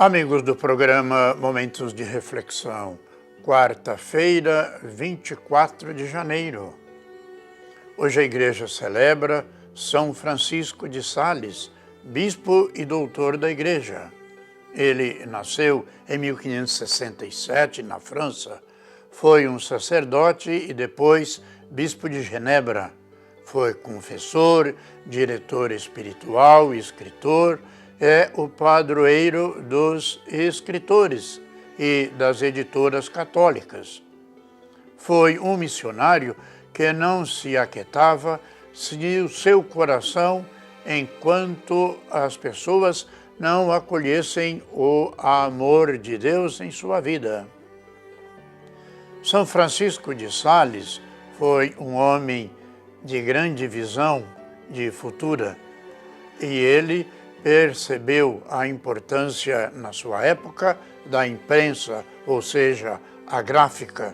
Amigos do programa Momentos de Reflexão, quarta-feira, 24 de janeiro. Hoje a Igreja celebra São Francisco de Sales, bispo e doutor da Igreja. Ele nasceu em 1567 na França, foi um sacerdote e depois bispo de Genebra. Foi confessor, diretor espiritual e escritor, é o padroeiro dos escritores e das editoras católicas. Foi um missionário que não se aquietava se o seu coração enquanto as pessoas não acolhessem o amor de Deus em sua vida. São Francisco de Sales foi um homem de grande visão de futura e ele percebeu a importância na sua época da imprensa, ou seja, a gráfica,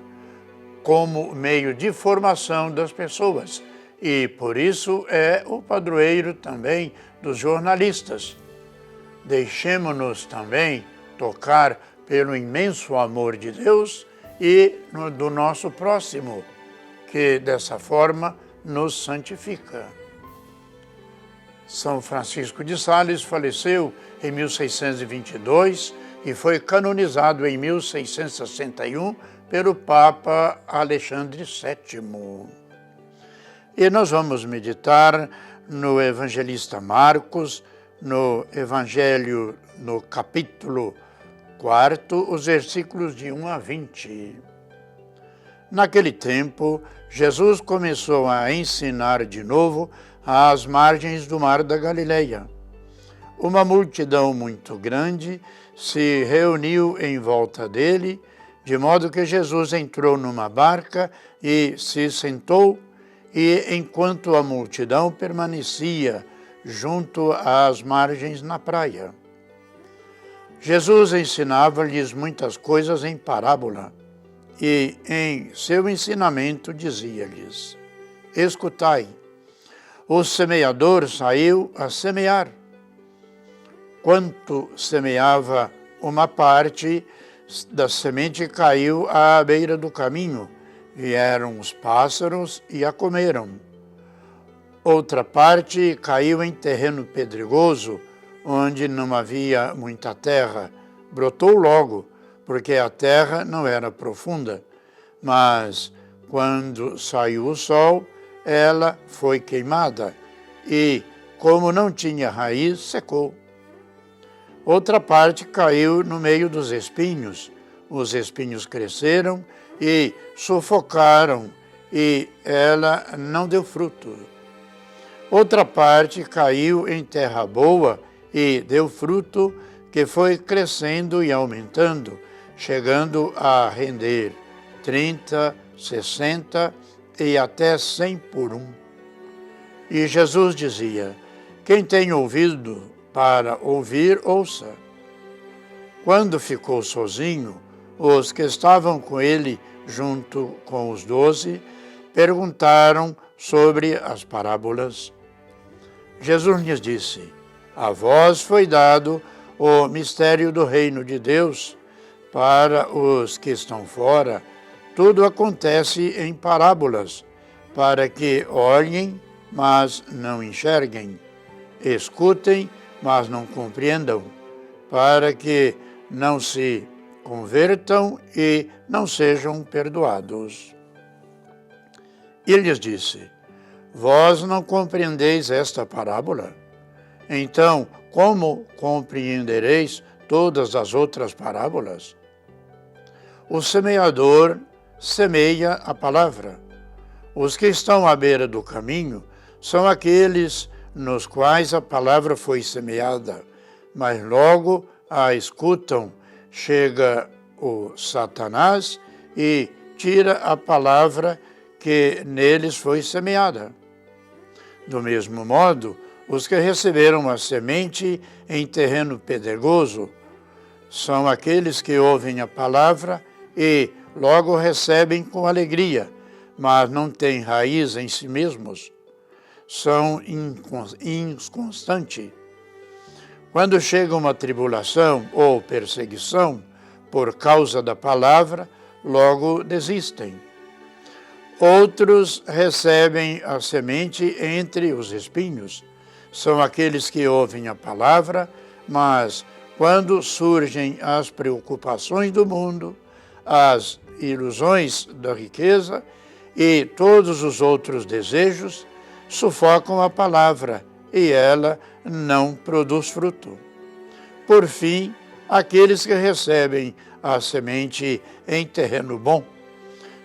como meio de formação das pessoas e por isso é o padroeiro também dos jornalistas. Deixemo-nos também tocar pelo imenso amor de Deus e do nosso próximo, que dessa forma nos santifica. São Francisco de Sales faleceu em 1622 e foi canonizado em 1661 pelo Papa Alexandre VII. E nós vamos meditar no evangelista Marcos, no Evangelho, no capítulo 4, os versículos de 1 a 20. Naquele tempo, Jesus começou a ensinar de novo às margens do mar da Galileia. Uma multidão muito grande se reuniu em volta dele, de modo que Jesus entrou numa barca e se sentou, e enquanto a multidão permanecia junto às margens na praia. Jesus ensinava-lhes muitas coisas em parábola, e em seu ensinamento dizia-lhes: escutai, o semeador saiu a semear. Quanto semeava, uma parte da semente caiu à beira do caminho, vieram os pássaros e a comeram. Outra parte caiu em terreno pedregoso, onde não havia muita terra, brotou logo, porque a terra não era profunda, mas quando saiu o sol, ela foi queimada e, como não tinha raiz, secou. Outra parte caiu no meio dos espinhos. Os espinhos cresceram e sufocaram, e ela não deu fruto. Outra parte caiu em terra boa e deu fruto, que foi crescendo e aumentando, chegando a render 30, 60 e até 100 por um. E Jesus dizia: quem tem ouvido para ouvir, ouça. Quando ficou sozinho, os que estavam com ele, junto com os 12, perguntaram sobre as parábolas. Jesus lhes disse: a vós foi dado o mistério do reino de Deus. Para os que estão fora, tudo acontece em parábolas, para que olhem, mas não enxerguem, escutem, mas não compreendam, para que não se convertam e não sejam perdoados. E lhes disse: vós não compreendeis esta parábola? Então, como compreendereis todas as outras parábolas? O semeador semeia a palavra. Os que estão à beira do caminho são aqueles nos quais a palavra foi semeada, mas logo a escutam. Chega o Satanás e tira a palavra que neles foi semeada. Do mesmo modo, os que receberam a semente em terreno pedregoso são aqueles que ouvem a palavra e logo recebem com alegria, mas não têm raiz em si mesmos. São inconstantes. Quando chega uma tribulação ou perseguição por causa da palavra, logo desistem. Outros recebem a semente entre os espinhos. São aqueles que ouvem a palavra, mas quando surgem as preocupações do mundo, as ilusões da riqueza e todos os outros desejos, sufocam a palavra e ela não produz fruto. Por fim, aqueles que recebem a semente em terreno bom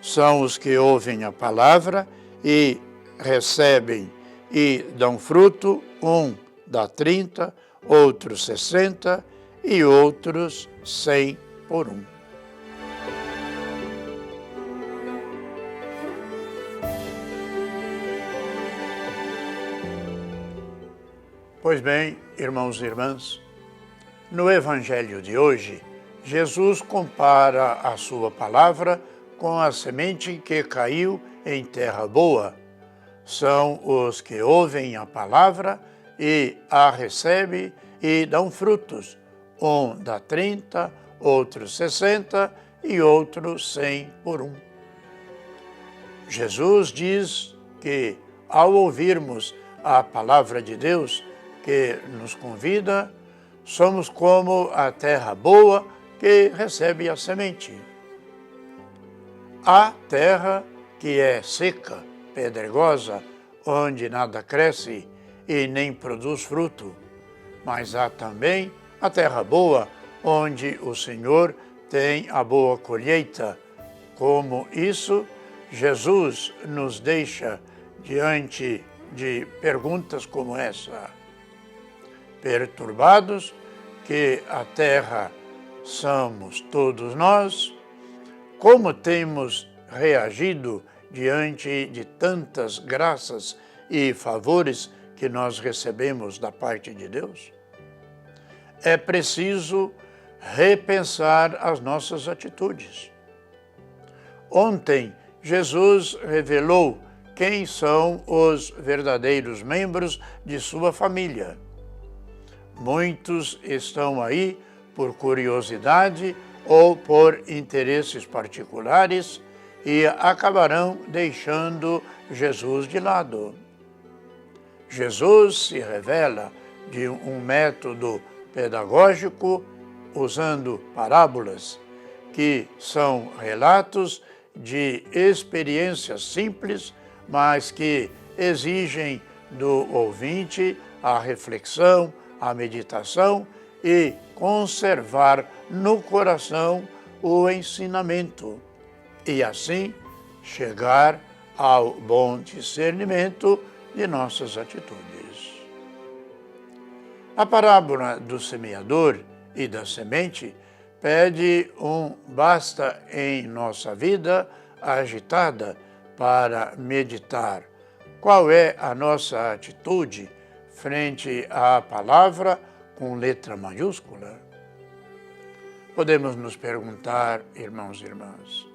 são os que ouvem a palavra e recebem e dão fruto, um dá 30, outros 60 e outros 100 por um. Pois bem, irmãos e irmãs, no Evangelho de hoje, Jesus compara a sua palavra com a semente que caiu em terra boa. São os que ouvem a palavra e a recebem e dão frutos. Um dá 30, outro 60 e outro 100 por um. Jesus diz que, ao ouvirmos a palavra de Deus, que nos convida, somos como a terra boa que recebe a semente. Há terra que é seca, pedregosa, onde nada cresce e nem produz fruto, mas há também a terra boa, onde o Senhor tem a boa colheita. Como isso, Jesus nos deixa diante de perguntas como essa. Perturbados, que a terra somos todos nós, como temos reagido diante de tantas graças e favores que nós recebemos da parte de Deus? É preciso repensar as nossas atitudes. Ontem, Jesus revelou quem são os verdadeiros membros de sua família. Muitos estão aí por curiosidade ou por interesses particulares e acabarão deixando Jesus de lado. Jesus se revela de um método pedagógico usando parábolas, que são relatos de experiências simples, mas que exigem do ouvinte a reflexão, a meditação e conservar no coração o ensinamento e assim chegar ao bom discernimento de nossas atitudes. A parábola do semeador e da semente pede um basta em nossa vida agitada para meditar qual é a nossa atitude frente à palavra com letra maiúscula. Podemos nos perguntar, irmãos e irmãs,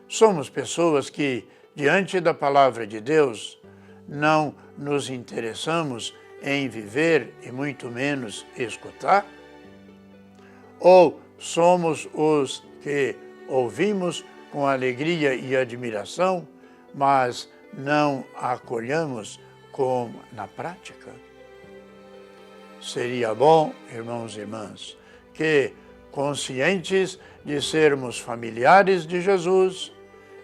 somos pessoas que, diante da palavra de Deus, não nos interessamos em viver e muito menos escutar? Ou somos os que ouvimos com alegria e admiração, mas não a acolhemos na prática? Seria bom, irmãos e irmãs, que, conscientes de sermos familiares de Jesus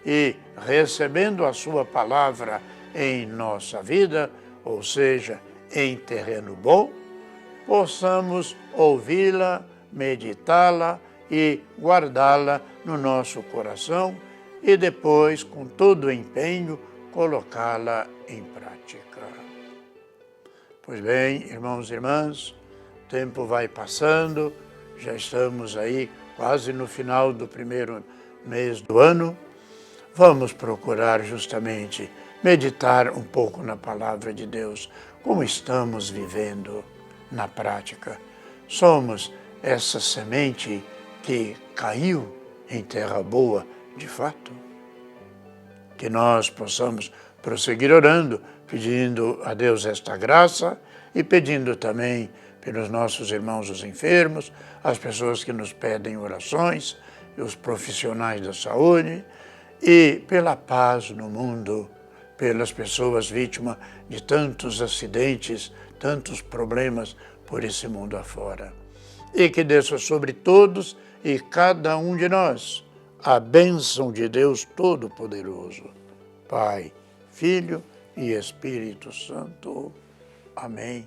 e recebendo a sua palavra em nossa vida, ou seja, em terreno bom, possamos ouvi-la, meditá-la e guardá-la no nosso coração e depois, com todo o empenho, colocá-la em prática. Pois bem, irmãos e irmãs, o tempo vai passando, já estamos aí quase no final do primeiro mês do ano. Vamos procurar justamente meditar um pouco na palavra de Deus, como estamos vivendo na prática. Somos essa semente que caiu em terra boa, de fato? Que nós possamos prosseguir orando, pedindo a Deus esta graça e pedindo também pelos nossos irmãos os enfermos, as pessoas que nos pedem orações, os profissionais da saúde, e pela paz no mundo, pelas pessoas vítimas de tantos acidentes, tantos problemas por esse mundo afora. E que desça sobre todos e cada um de nós a bênção de Deus Todo-Poderoso, Pai, Filho e Espírito Santo. Amém.